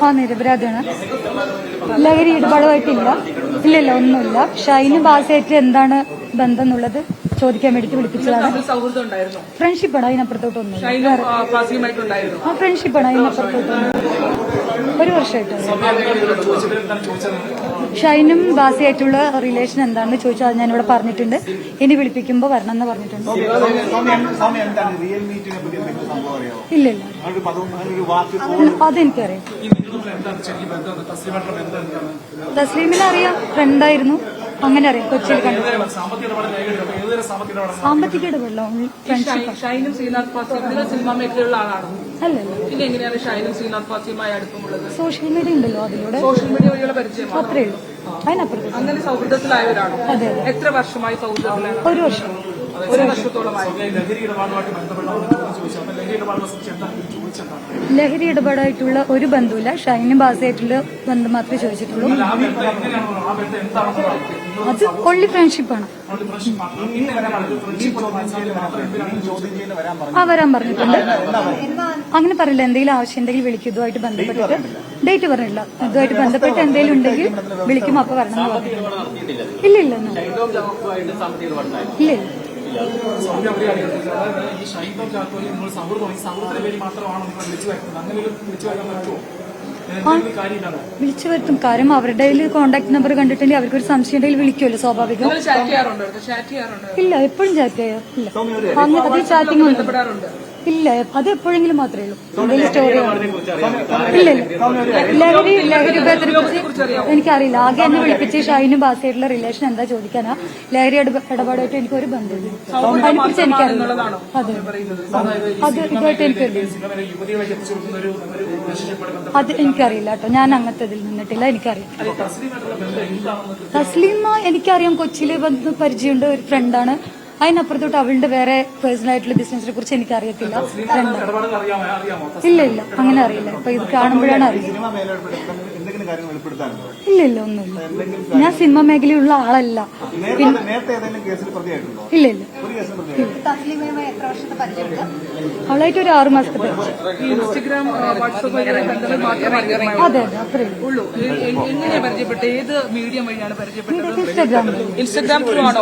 ആ നിരപരാധിയാണ്. ലഹരി ഇടപാടുമായിട്ടില്ല. ഇല്ലല്ല, ഒന്നുമില്ല. ഷൈന് ബാസയായിട്ട് എന്താണ് ബന്ധം എന്നുള്ളത് ചോദിക്കാൻ വേണ്ടിട്ട് വിളിപ്പിച്ചതാണ്. ഫ്രണ്ട്ഷിപ്പാണ്, അതിനപ്പുറത്തോട്ടൊന്നും. ആ ഫ്രണ്ട്ഷിപ്പാണ്, അതിനപ്പുറത്തോട്ടൊന്നും. ഒരു വർഷമായിട്ട് ഷൈനും ബാസയായിട്ടുള്ള റിലേഷൻ എന്താണെന്ന് ചോദിച്ചാൽ അത് ഞാനിവിടെ പറഞ്ഞിട്ടുണ്ട്. ഇനി വിളിപ്പിക്കുമ്പോൾ വരണം എന്ന് പറഞ്ഞിട്ടുണ്ട്. ഇല്ലില്ല, അതെനിക്കറിയാം. തസ്ലീമിനെ അറിയാം, ഫ്രണ്ടായിരുന്നു, അങ്ങനെ അറിയാം. കൊച്ചിയിൽ കണ്ടു. സാമ്പത്തിക ഇടപെടലോ ഫ്രണ്ട്ഷിപ്പ് സോഷ്യൽ മീഡിയ ഉണ്ടല്ലോ, അതിലൂടെ അത്രേ ഉള്ളൂ. അതിനപ്പുറത്ത് അങ്ങനെ സൗഹൃദത്തിലായവരാണ്. അതെ, എത്ര വർഷമായി സൗഹൃദത്തിലാണ്? ഒരു വർഷം. ലഹരി ഇടപാടായിട്ടുള്ള ഒരു ബന്ധമില്ല. ഷൈനും ബാസയായിട്ടുള്ള ബന്ധം മാത്രമേ ചോദിച്ചിട്ടുള്ളൂ. അത് ഓൺലി ഫ്രണ്ട്ഷിപ്പാണ്. വരാൻ പറഞ്ഞിട്ടുണ്ട്. അങ്ങനെ പറയില്ല. എന്തെങ്കിലും ആവശ്യം ഉണ്ടെങ്കിൽ വിളിക്കും. ഇതുമായിട്ട് ബന്ധപ്പെട്ടിട്ട് ഡേറ്റ് പറഞ്ഞില്ല. ഇതുമായിട്ട് ബന്ധപ്പെട്ട് എന്തെങ്കിലും ഉണ്ടെങ്കിൽ വിളിക്കും, അപ്പൊ വരണം എന്ന് പറഞ്ഞിട്ടുണ്ട്. ഇല്ല ഇല്ല ഇല്ല. വിളിച്ചു വരുത്തും. കാര്യം അവരുടെ കോൺടാക്ട് നമ്പർ കണ്ടിട്ടുണ്ടെങ്കിൽ അവർക്കൊരു സംശയം ഉണ്ടെങ്കിൽ വിളിക്കുമല്ലോ, സ്വാഭാവികം. ഇല്ല, എപ്പോഴും ചാറ്റ് ചെയ്യാറില്ല. അത് ചാറ്റിംഗ് ഉണ്ട്. ഇല്ല, അത് എപ്പോഴെങ്കിലും മാത്രമേ ഉള്ളൂ. എന്തെങ്കിലും സ്റ്റോറി ഇല്ല ഇല്ല. ലഹരി ഉപയോഗത്തിനെ കുറിച്ച് എനിക്കറിയില്ല. ആകെ എന്നെ വിളിപ്പിച്ച് ഷൈനും ബാസയായിട്ടുള്ള റിലേഷൻ എന്താ ചോദിക്കാനാ. ലഹരി ഇടപാടായിട്ട് എനിക്കൊരു ബന്ധമില്ല. അതിനെക്കുറിച്ച് എനിക്കറിയില്ല. അതെ, അത് ഇതുമായിട്ട് എനിക്കറിയില്ല. അത് എനിക്കറിയില്ല കേട്ടോ. ഞാൻ അങ്ങനത്തെ ഇതിൽ നിന്നിട്ടില്ല, എനിക്കറിയാം. തസ്ലീമ എനിക്കറിയാം, കൊച്ചിയിൽ വന്ന് പരിചയമുണ്ട്, ഒരു ഫ്രണ്ടാണ്. അതിനപ്പുറത്തോട്ട് അവളുടെ വേറെ പേഴ്സണൽ ആയിട്ടുള്ള ബിസിനസിനെ കുറിച്ച് എനിക്ക് അറിയത്തില്ല. ഇല്ല ഇല്ല, അങ്ങനെ അറിയില്ല. ഇപ്പൊ ഇത് കാണുമ്പോഴാണ് അറിയുന്നത്. ഇല്ല ഇല്ല, ഒന്നുമില്ല. ഞാൻ സിനിമ മേഖലയുള്ള ആളല്ല. ഇല്ല ഇല്ല. അവളായിട്ട് ഒരു 6 മാസത്തെ. അതെ അതെ, അത്രേ ഉള്ളൂ. ഏത് മീഡിയം വഴിയാണ് പരിചയപ്പെട്ടത്? ഇൻസ്റ്റഗ്രാം ത്രൂ ആണോ?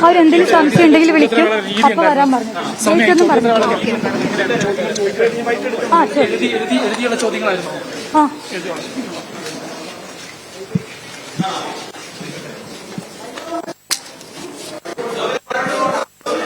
അവരെന്തെങ്കിലും സംശയം ഉണ്ടെങ്കിൽ വിളിക്കും, അപ്പൊ വരാൻ പറഞ്ഞു. എനിക്കൊന്നും പറഞ്ഞു. ആ ശരി. ചോദ്യങ്ങളായിരുന്നു. ആ